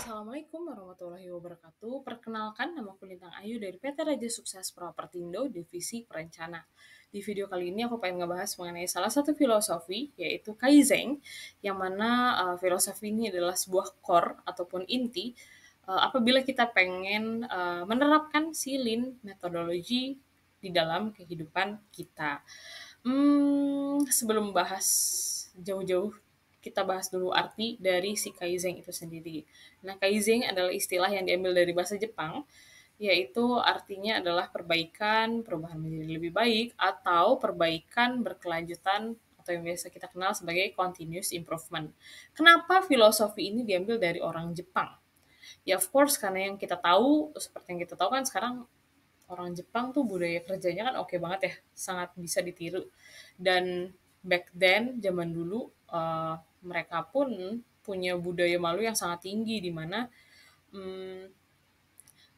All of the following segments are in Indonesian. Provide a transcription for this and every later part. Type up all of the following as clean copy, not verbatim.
Assalamualaikum warahmatullahi wabarakatuh. Perkenalkan, nama aku Lintang Ayu dari PT Raja Sukses Propertindo, Divisi Perencana. Di video kali ini aku pengen ngebahas mengenai salah satu filosofi, yaitu Kaizen, yang mana filosofi ini adalah sebuah core ataupun inti apabila kita pengen menerapkan si Lean metodologi di dalam kehidupan kita. Sebelum bahas jauh-jauh, kita bahas dulu arti dari si Kaizen itu sendiri. Nah, Kaizen adalah istilah yang diambil dari bahasa Jepang, yaitu artinya adalah perbaikan, perubahan menjadi lebih baik, atau perbaikan berkelanjutan atau yang biasa kita kenal sebagai continuous improvement. Kenapa filosofi ini diambil dari orang Jepang? Ya, of course, karena yang kita tahu, seperti yang kita tahu kan sekarang orang Jepang tuh budaya kerjanya kan oke banget ya, sangat bisa ditiru. Dan back then, zaman dulu, mereka pun punya budaya malu yang sangat tinggi di mana mmm,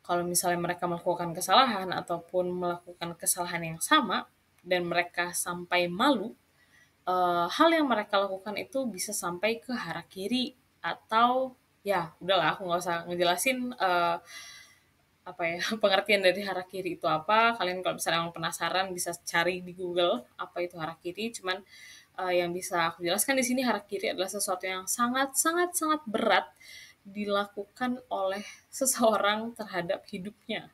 kalau misalnya mereka melakukan kesalahan ataupun melakukan kesalahan yang sama dan mereka sampai malu, hal yang mereka lakukan itu bisa sampai ke harakiri atau ya udahlah aku nggak usah ngejelasin, apa ya, pengertian dari harakiri itu apa, kalian kalau misalnya emang penasaran bisa cari di Google apa itu harakiri, cuman, yang bisa aku jelaskan di sini harakiri adalah sesuatu yang sangat sangat sangat berat dilakukan oleh seseorang terhadap hidupnya.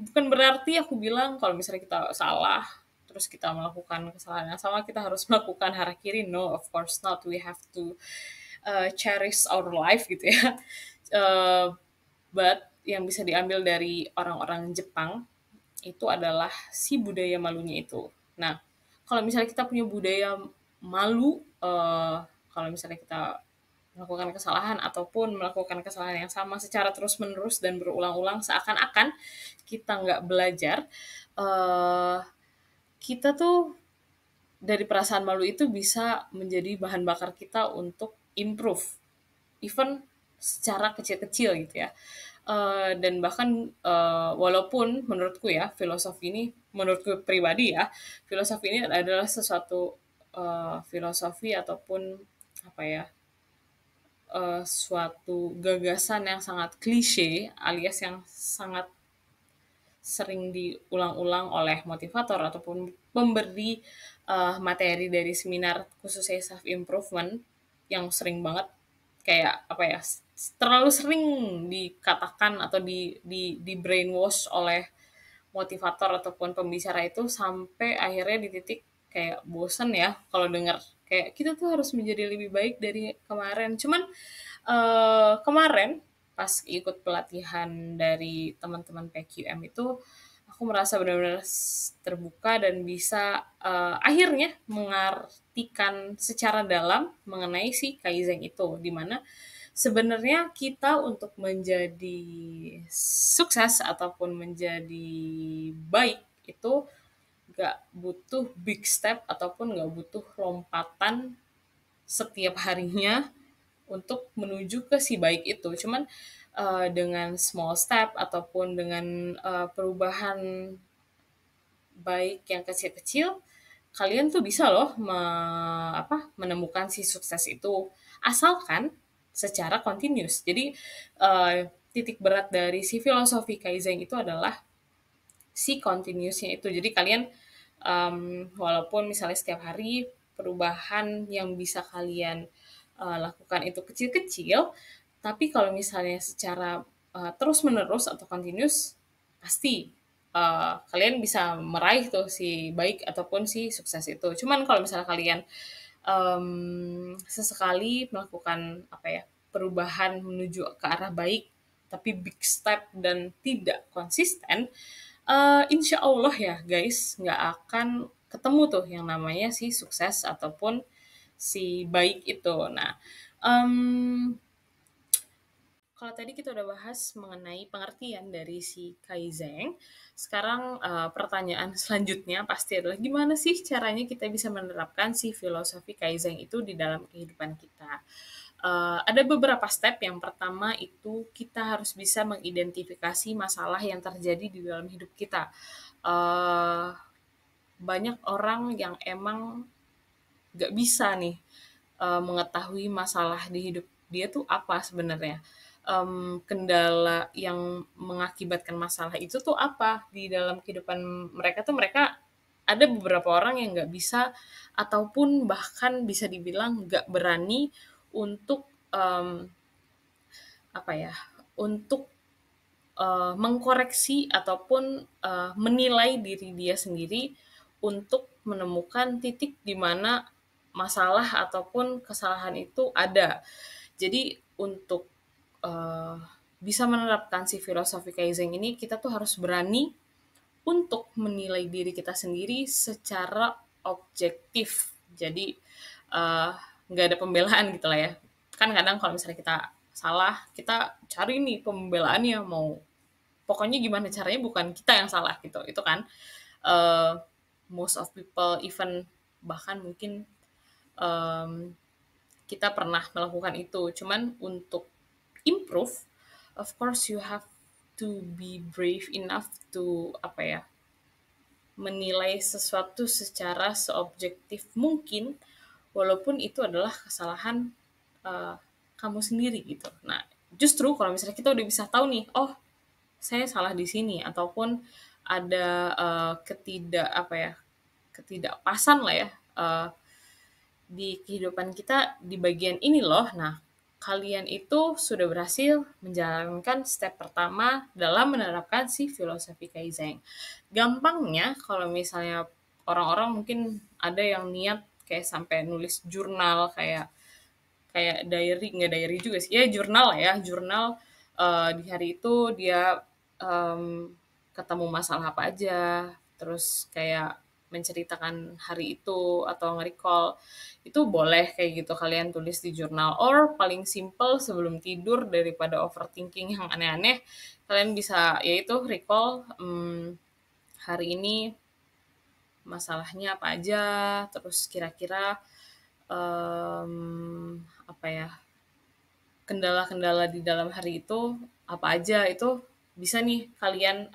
Bukan berarti aku bilang kalau misalnya kita salah, terus kita melakukan kesalahan yang sama, kita harus melakukan harakiri, no, of course not, we have to, cherish our life gitu ya. Eee, but yang bisa diambil dari orang-orang Jepang, itu adalah si budaya malunya itu. Nah, kalau misalnya kita punya budaya malu, kalau misalnya kita melakukan kesalahan ataupun melakukan kesalahan yang sama secara terus-menerus dan berulang-ulang seakan-akan kita nggak belajar, eee, kita tuh dari perasaan malu itu bisa menjadi bahan bakar kita untuk improve, even secara kecil-kecil gitu ya. Dan bahkan walaupun menurutku ya filosofi ini menurutku pribadi ya filosofi ini adalah sesuatu filosofi ataupun apa ya suatu gagasan yang sangat klise alias yang sangat sering diulang-ulang oleh motivator ataupun pemberi materi dari seminar khususnya self improvement yang sering banget kayak apa ya terlalu sering dikatakan atau di brainwash oleh motivator ataupun pembicara itu sampai akhirnya di titik kayak bosen ya kalau dengar kayak kita tuh harus menjadi lebih baik dari kemarin. Cuman kemarin pas ikut pelatihan dari teman-teman PQM itu aku merasa benar-benar terbuka dan bisa akhirnya mengartikan secara dalam mengenai si Kaizen itu di mana sebenarnya kita untuk menjadi sukses ataupun menjadi baik itu nggak butuh big step ataupun nggak butuh lompatan setiap harinya untuk menuju ke si baik itu. Cuman dengan small step ataupun dengan perubahan baik yang kecil-kecil, kalian tuh bisa loh menemukan si sukses itu asalkan secara continuous. Jadi titik berat dari si filosofi Kaizen itu adalah si continuousnya itu. Jadi kalian walaupun misalnya setiap hari perubahan yang bisa kalian lakukan itu kecil-kecil, tapi kalau misalnya secara terus-menerus atau continuous, pasti kalian bisa meraih tuh si baik ataupun si sukses itu. Cuman kalau misalnya kalian sesekali melakukan apa ya perubahan menuju ke arah baik, tapi big step dan tidak konsisten, insya Allah ya guys, nggak akan ketemu tuh yang namanya si sukses ataupun si baik itu. Nah, um, kalau tadi kita udah bahas mengenai pengertian dari si Kaizen, sekarang pertanyaan selanjutnya pasti adalah gimana sih caranya kita bisa menerapkan si filosofi Kaizen itu di dalam kehidupan kita. Ada beberapa step. Yang pertama itu kita harus bisa mengidentifikasi masalah yang terjadi di dalam hidup kita. Banyak orang yang emang gak bisa nih mengetahui masalah di hidup dia tuh apa sebenarnya. Kendala yang mengakibatkan masalah itu tuh apa di dalam kehidupan mereka tuh mereka ada beberapa orang yang nggak bisa ataupun bahkan bisa dibilang nggak berani untuk apa ya untuk mengkoreksi ataupun menilai diri dia sendiri untuk menemukan titik di mana masalah ataupun kesalahan itu ada. Jadi untuk eh, bisa menerapkan si filosofi Kaizen ini, kita tuh harus berani untuk menilai diri kita sendiri secara objektif. Jadi eh, nggak ada pembelaan gitu lah ya. Kan kadang kalau misalnya kita salah, kita cari nih pembelaannya mau pokoknya gimana caranya bukan kita yang salah gitu. Itu kan uh, most of people even bahkan mungkin um, kita pernah melakukan itu. Cuman untuk improve, of course you have to be brave enough to apa ya menilai sesuatu secara seobjektif mungkin, walaupun itu adalah kesalahan uh, kamu sendiri gitu. Nah, justru kalau misalnya kita udah bisa tahu nih, oh saya salah di sini ataupun ada ketidakpasan lah ya di kehidupan kita di bagian ini loh. Nah, kalian itu sudah berhasil menjalankan step pertama dalam menerapkan si filosofi Kaizen. Gampangnya kalau misalnya orang-orang mungkin ada yang niat kayak sampai nulis jurnal kayak kayak diary, nggak diary juga sih, ya jurnal lah ya, jurnal di hari itu dia em, ketemu masalah apa aja, terus kayak menceritakan hari itu atau nge-recall, itu boleh kayak gitu kalian tulis di jurnal. Or paling simple sebelum tidur daripada overthinking yang aneh-aneh, kalian bisa yaitu recall hari ini masalahnya apa aja, terus kira-kira apa ya kendala-kendala di dalam hari itu apa aja, itu bisa nih kalian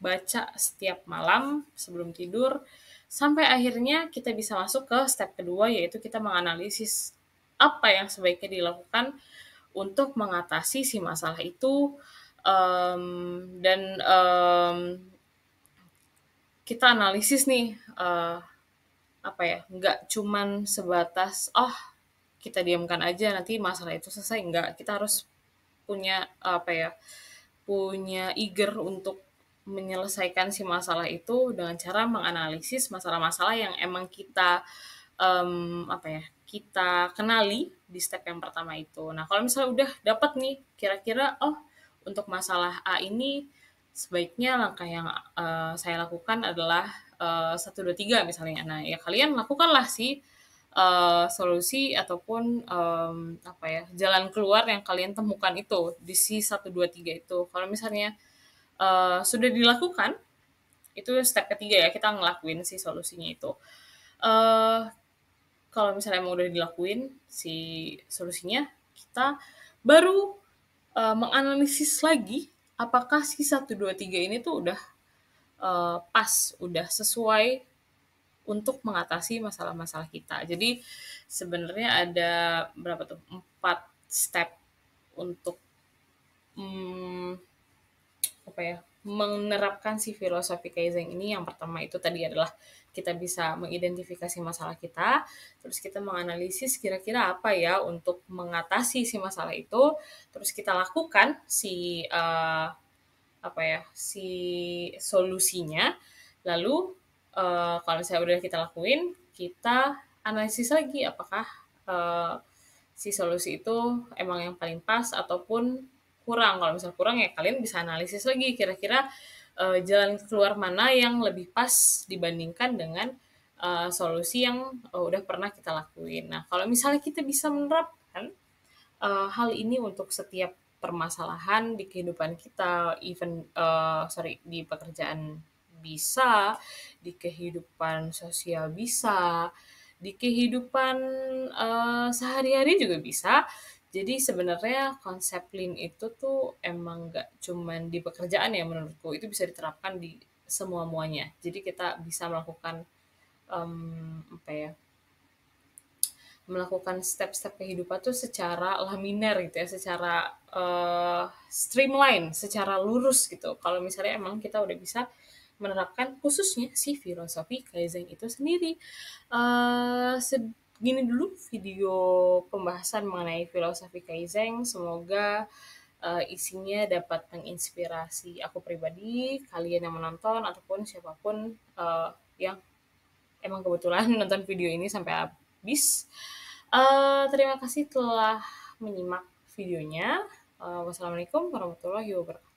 baca setiap malam sebelum tidur sampai akhirnya kita bisa masuk ke step kedua, yaitu kita menganalisis apa yang sebaiknya dilakukan untuk mengatasi si masalah itu. Dan kita analisis nih apa ya nggak cuman sebatas oh kita diamkan aja nanti masalah itu selesai, enggak, kita harus punya apa ya punya eager untuk menyelesaikan si masalah itu dengan cara menganalisis masalah-masalah yang emang kita apa ya kita kenali di step yang pertama itu. Nah kalau misalnya udah dapat nih kira-kira oh untuk masalah A ini sebaiknya langkah yang saya lakukan adalah satu dua tiga misalnya. Nah ya kalian lakukanlah sih solusi ataupun apa ya jalan keluar yang kalian temukan itu di si satu dua tiga itu. Kalau misalnya sudah dilakukan, itu step ketiga ya kita ngelakuin si solusinya itu. Eh kalau misalnya emang udah dilakuin si solusinya, kita baru menganalisis lagi apakah si satu dua tiga ini tuh udah pas, udah sesuai untuk mengatasi masalah-masalah kita. Jadi sebenarnya ada berapa tuh? 4 step untuk hmm, apa ya? Menerapkan si filosofi Kaizen ini. Yang pertama itu tadi adalah kita bisa mengidentifikasi masalah kita, terus kita menganalisis kira-kira apa ya untuk mengatasi si masalah itu, terus kita lakukan si apa ya si solusinya, lalu kalau misalnya udah kita lakuin kita analisis lagi apakah eh, si solusi itu emang yang paling pas ataupun kurang. Kalau misalnya kurang ya kalian bisa analisis lagi kira-kira jalan keluar mana yang lebih pas dibandingkan dengan solusi yang udah pernah kita lakuin. Nah kalau misalnya kita bisa menerapkan hal ini untuk setiap permasalahan di kehidupan kita, even sorry di pekerjaan bisa, di kehidupan sosial bisa, di kehidupan sehari-hari juga bisa. Jadi sebenarnya konsep lean itu tuh emang nggak cuman di pekerjaan ya menurutku, itu bisa diterapkan di semua muanya. Jadi kita bisa melakukan apa ya melakukan step-step kehidupan tuh secara laminar gitu ya, secara streamline, secara lurus gitu. Kalau misalnya emang kita udah bisa menerapkan khususnya si filosofi Kaizen itu sendiri. Segini dulu video pembahasan mengenai filosofi Kaizen. Semoga isinya dapat menginspirasi aku pribadi, kalian yang menonton, ataupun siapapun yang emang kebetulan nonton video ini sampai habis. Terima kasih telah menyimak videonya. Wassalamualaikum warahmatullahi wabarakatuh.